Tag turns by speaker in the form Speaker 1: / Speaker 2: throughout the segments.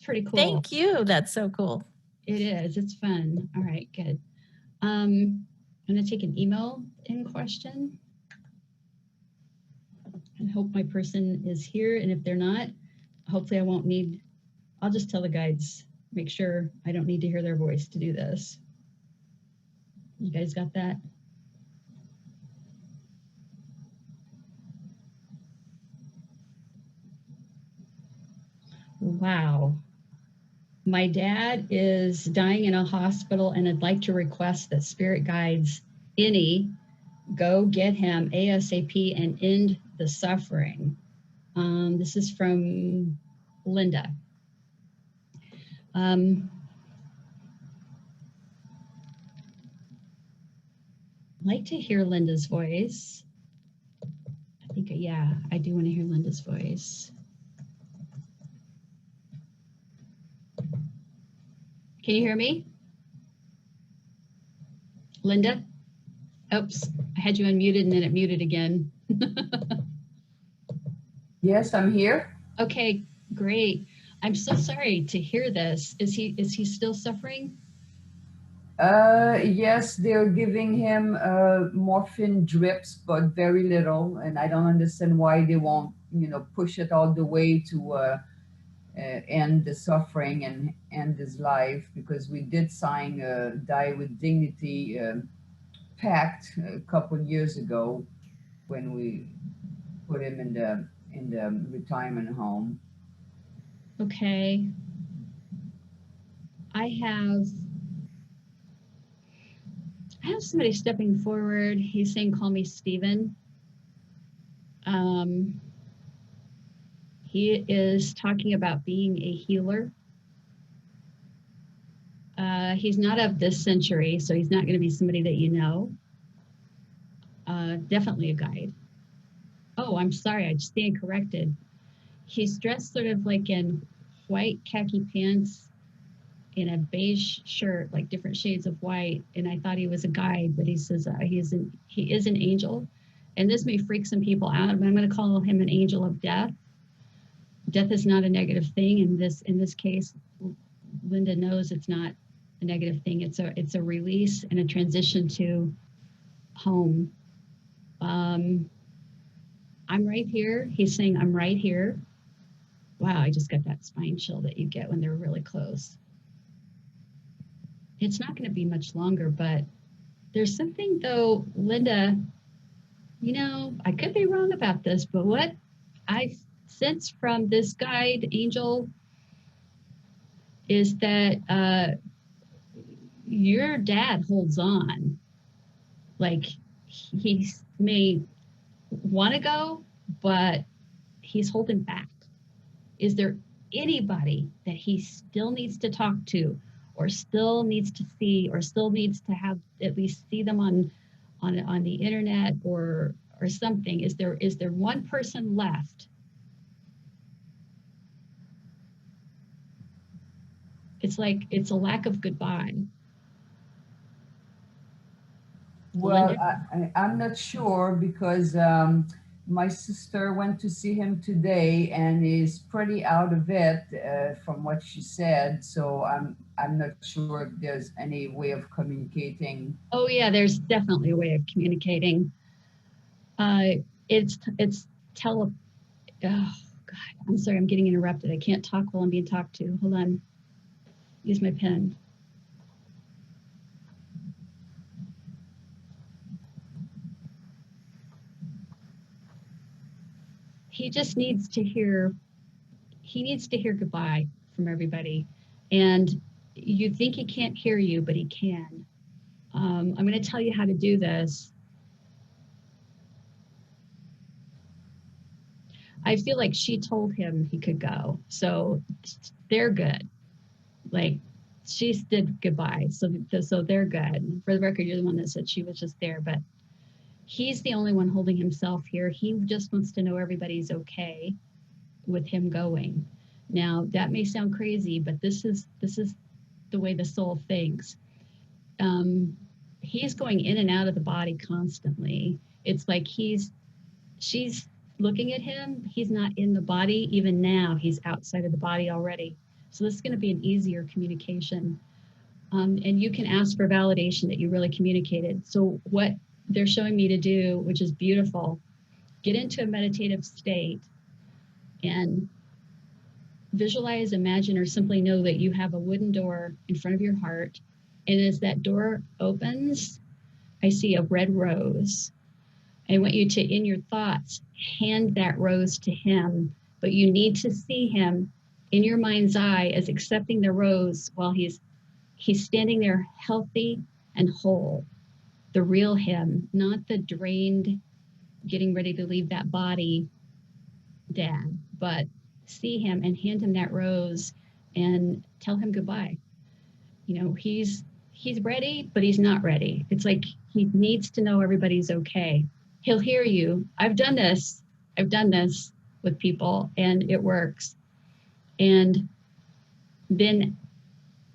Speaker 1: pretty cool.
Speaker 2: Thank you. That's so cool.
Speaker 1: It is. It's fun. All right, good. I'm going to take an email in question and hope my person is here. And if they're not, hopefully I'll just tell the guides, make sure I don't need to hear their voice to do this. You guys got that? Wow. My dad is dying in a hospital, and I'd like to request that spirit guides, any, go get him ASAP and end the suffering. This is from Linda. I'd like to hear Linda's voice. I think, yeah, I do want to hear Linda's voice. Can you hear me? Linda? Oops, I had you unmuted and then it muted again.
Speaker 3: Yes, I'm here.
Speaker 1: Okay, great. I'm so sorry to hear this. Is he still suffering?
Speaker 3: Yes, they're giving him morphine drips, but very little, and I don't understand why they won't, push it all the way to end the suffering and end his life, because we did sign a Die with Dignity pact a couple years ago when we put him in the retirement home.
Speaker 1: Okay. I have somebody stepping forward. He's saying, call me Stephen. He is talking about being a healer. He's not of this century, so he's not going to be somebody that you know. Definitely a guide. Oh, I'm sorry, I stand corrected. He's dressed sort of like in white khaki pants in a beige shirt, like different shades of white. And I thought he was a guide, but he says he is an angel. And this may freak some people out, but I'm going to call him an angel of death. Death is not a negative thing. In this case, Linda knows it's not a negative thing. It's a release and a transition to home. I'm right here. He's saying, I'm right here. Wow, I just got that spine chill that you get when they're really close. It's not going to be much longer, but there's something though, Linda, I could be wrong about this, but what I sense from this guide angel is that your dad holds on. Like he may want to go, but he's holding back. Is there anybody that he still needs to talk to, or still needs to see, or still needs to have at least see them on the internet or something? Is there one person left? It's like it's a lack of goodbye.
Speaker 3: Well, I'm not sure, because my sister went to see him today and is pretty out of it from what she said. So I'm not sure if there's any way of communicating.
Speaker 1: Oh yeah, there's definitely a way of communicating. It's Oh God, I'm sorry, I'm getting interrupted. I can't talk while I'm being talked to. Hold on. Use my pen. He just needs to hear goodbye from everybody. And you think he can't hear you, but he can. I'm going to tell you how to do this. I feel like she told him he could go. So they're good. Like she did goodbye. So they're good. For the record, you're the one that said she was just there, but he's the only one holding himself here. He just wants to know everybody's okay with him going. Now, that may sound crazy, but this is the way the soul thinks. He's going in and out of the body constantly. It's like she's looking at him. He's not in the body. Even now, he's outside of the body already. So this is going to be an easier communication. And you can ask for validation that you really communicated. So what they're showing me to do, which is beautiful, get into a meditative state and visualize, imagine, or simply know that you have a wooden door in front of your heart. And as that door opens, I see a red rose. I want you to, in your thoughts, hand that rose to him, but you need to see him in your mind's eye as accepting the rose while he's standing there healthy and whole, the real him, not the drained, getting ready to leave that body dad, but see him and hand him that rose and tell him goodbye. You know, he's ready, but he's not ready. It's like he needs to know everybody's okay. He'll hear you. I've done this with people and it works. And then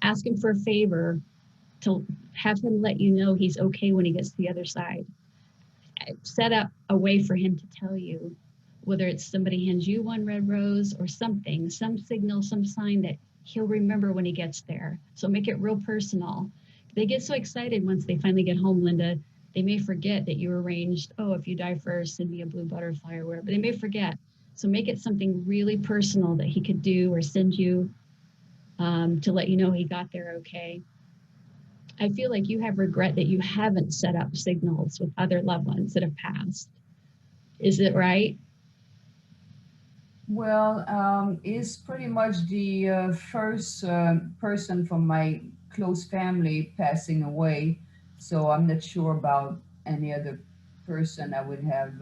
Speaker 1: ask him for a favor to have him let you know he's okay when he gets to the other side. Set up a way for him to tell you, whether it's somebody hands you one red rose or something, some signal, some sign that he'll remember when he gets there. So make it real personal. They get so excited once they finally get home, Linda, they may forget that you arranged, oh, if you die first, send me a blue butterfly or whatever. They may forget. So make it something really personal that he could do or send you to let you know he got there okay. I feel like you have regret that you haven't set up signals with other loved ones that have passed. Is it right?
Speaker 3: Well, is pretty much the first person from my close family passing away, so I'm not sure about any other person I would have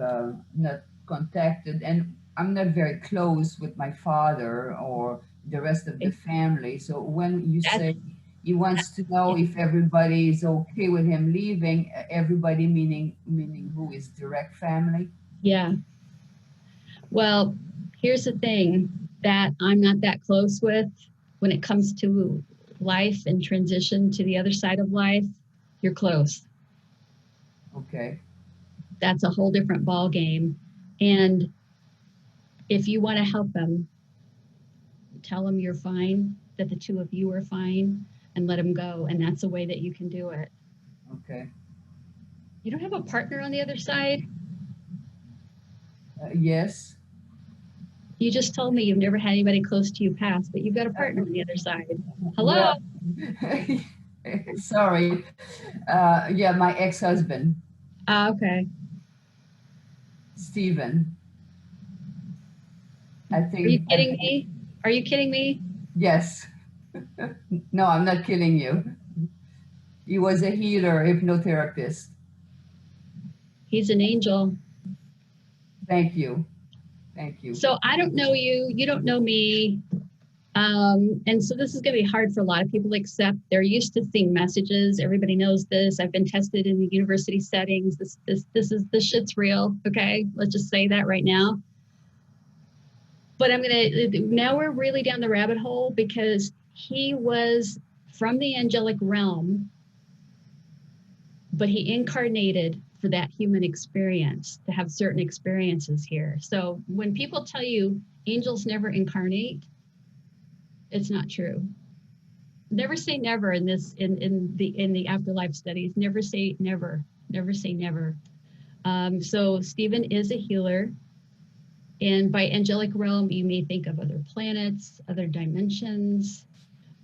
Speaker 3: not contacted, and I'm not very close with my father or the rest of the family. So when you
Speaker 1: That's,
Speaker 3: say he wants to know if everybody is okay with him leaving, everybody meaning who is direct family?
Speaker 1: yeah. Well, here's the thing that I'm not that close with when it comes to life and transition to the other side of life. You're close.
Speaker 3: Okay.
Speaker 1: That's a whole different ball game. And if you want to help them, tell them you're fine, that the two of you are fine, and let them go. And that's a way that you can do it.
Speaker 3: Okay.
Speaker 1: You don't have a partner on the other side?
Speaker 3: Yes.
Speaker 1: You just told me you've never had anybody close to you pass, but you've got a partner on the other side. Hello?
Speaker 3: Well, sorry. Yeah, my ex-husband,
Speaker 1: Okay.
Speaker 3: Stephen. I
Speaker 1: Are you
Speaker 3: think,
Speaker 1: kidding me? Are you kidding me?
Speaker 3: yes. No, I'm not kidding you. He was a healer, hypnotherapist.
Speaker 1: He's an angel.
Speaker 3: Thank you. Thank you.
Speaker 1: So I don't know you. You don't know me. And so this is going to be hard for a lot of people to accept. They're used to seeing messages. Everybody knows this. I've been tested in the university settings. This shit's real. Okay, let's just say that right now. But now we're really down the rabbit hole because he was from the angelic realm, but he incarnated for that human experience to have certain experiences here. So when people tell you angels never incarnate, it's not true. Never say never in the afterlife studies. Never say never. Never say never. So Stephen is a healer. And by angelic realm, you may think of other planets, other dimensions,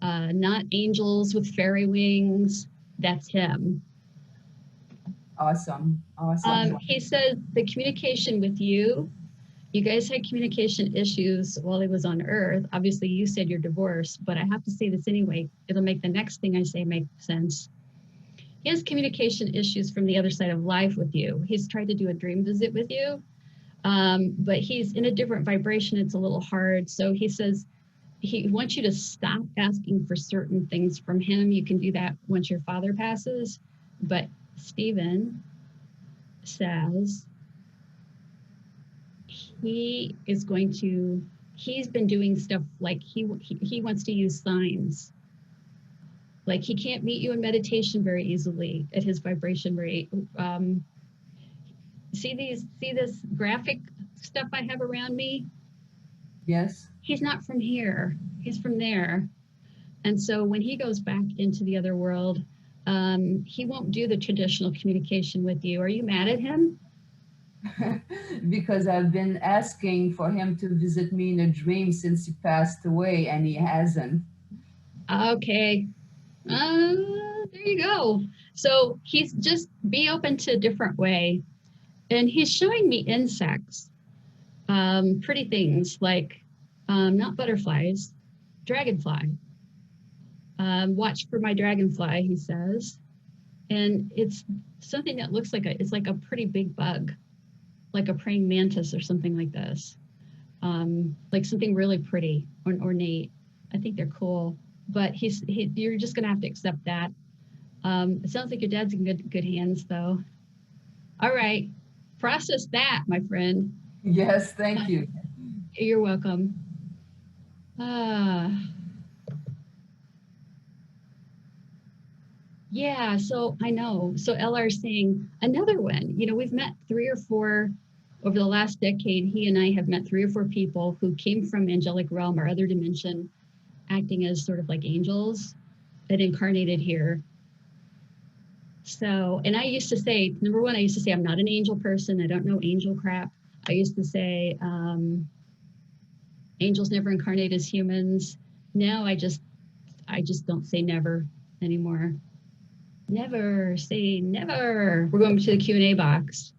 Speaker 1: not angels with fairy wings. That's him.
Speaker 3: Awesome. Awesome.
Speaker 1: He says the communication with you, you guys had communication issues while he was on Earth. Obviously, you said you're divorced, but I have to say this anyway. It'll make the next thing I say make sense. He has communication issues from the other side of life with you. He's tried to do a dream visit with you, but he's in a different vibration. It's a little hard. So he says he wants you to stop asking for certain things from him. You can do that once your father passes. But Stephen says he's been doing stuff like he wants to use signs. Like he can't meet you in meditation very easily at his vibration rate. See this graphic stuff I have around me?
Speaker 3: Yes.
Speaker 1: He's not from here. He's from there. And so when he goes back into the other world, he won't do the traditional communication with you. Are you mad at him?
Speaker 3: Because I've been asking for him to visit me in a dream since he passed away, and he hasn't.
Speaker 1: Okay. There you go. So he's just be open to a different way. And he's showing me insects, pretty things like not butterflies, dragonfly. Watch for my dragonfly, he says. And it's something that looks like it's like a pretty big bug, like a praying mantis or something like this. Like something really pretty or ornate. I think they're cool. But you're just gonna have to accept that. It sounds like your dad's in good hands, though. All right, process that, my friend.
Speaker 3: Yes, thank you.
Speaker 1: You're welcome. Uh, yeah, so I know. So LR saying another one. You know, we've met 3 or 4 over the last decade. He and I have met 3 or 4 people who came from angelic realm or other dimension, acting as sort of like angels that incarnated here. So, and I used to say, number one, I used to say, I'm not an angel person. I don't know angel crap. I used to say, angels never incarnate as humans. Now I just don't say never anymore. Never say never. We're going to the Q&A box.